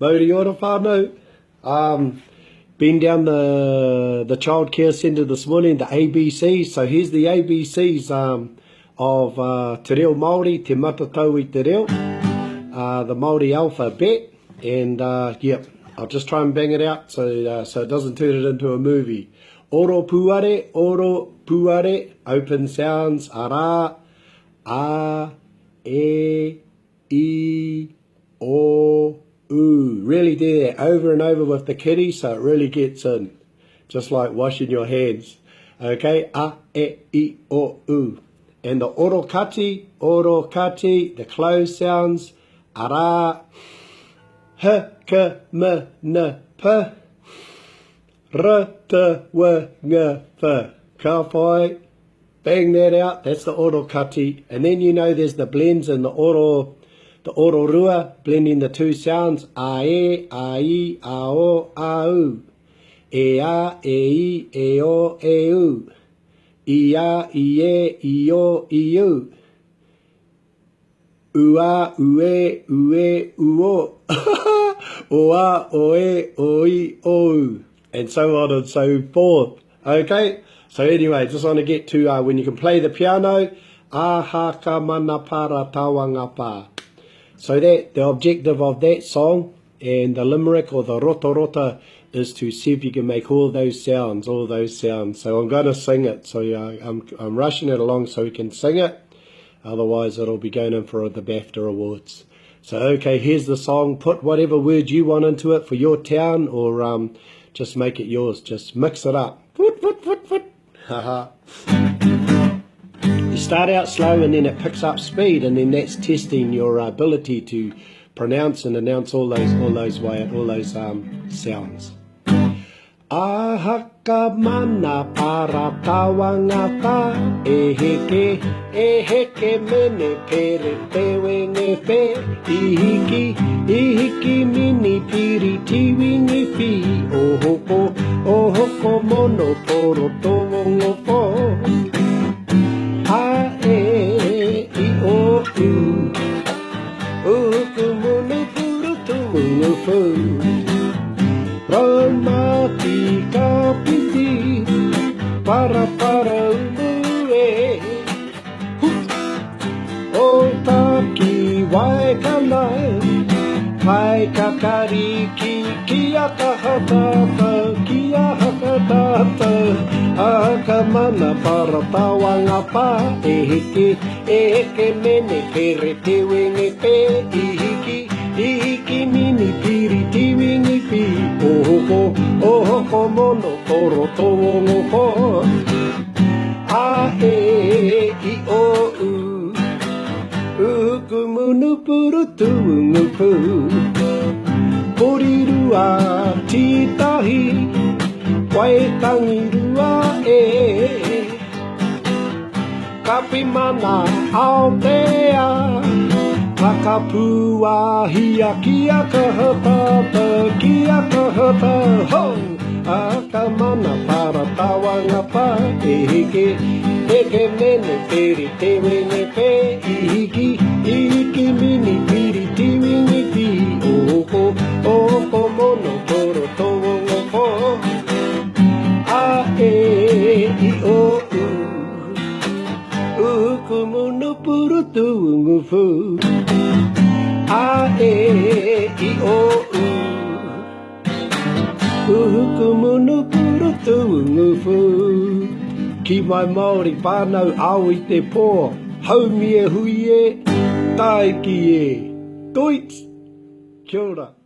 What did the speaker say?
Maori ora whānau. Been down the childcare centre this morning, the ABCs. So here's the ABCs of Te Reo Māori, Te Matatau I Te Reo, the Māori alphabet. And yep, I'll just try and bang it out so it doesn't turn it into a movie. Oro puare, open sounds, ara, a, e, I, o, u. Really do that over and over with the kiddies so it really gets in. Just like washing your hands. Okay, a, e, I, o, u. And the oro kati, the closed sounds, ara, h, k, m, n, p, r, t, w, ng, f. Ka whai. Bang that out, that's the oro kati. And then you know there's the blends in the oro rua, blending the two sounds, a e, a I, a o, a u. E a, e I, e o, e u. I a, I e, I o, I u. U a, u e, u o. O a, o e, o I, o u. And so on and so forth. Okay? So anyway, just want to get to when you can play the piano. Aha ka mana para tawanga pa. So that the objective of that song and the limerick or the rota is to see if you can make all those sounds. So I'm going to sing it. So I'm rushing it along so we can sing it. Otherwise it'll be going in for the BAFTA awards. So okay, here's the song. Put whatever word you want into it for your town, or just make it yours. Just mix it up. You start out slow and then it picks up speed, and then that's testing your ability to pronounce and announce all those sounds. Ahaka mana para tawangata e heke mene pere te wenge pe ihiki mini piri ti wingi fi ohoko mono poro tongo po a e I o u uku mono poro tongo po Ramati kapiti para umue o taki waikanai mai kakariki kia kahatata akamana para tawanga pa eheke mene kere te wenge pe ihiki mini piri ti wingi pi ohoko mono koro tongo po a e I o u uku munu puru tungu pu poriru a titahi waitangi rua e kapimana Aotea Takapua hia kia kahata ho akamana para tawanga pa heke mene peri te wenge pe ihiki mini piri ti wingi pi oko mono toro tongo po a e I o u uku mono puru tungu fu a e I o u uku mono puru tungu fu Kiimai Māori whānau au I te pō haumi e hui e tai ki e Doit! Kia ora.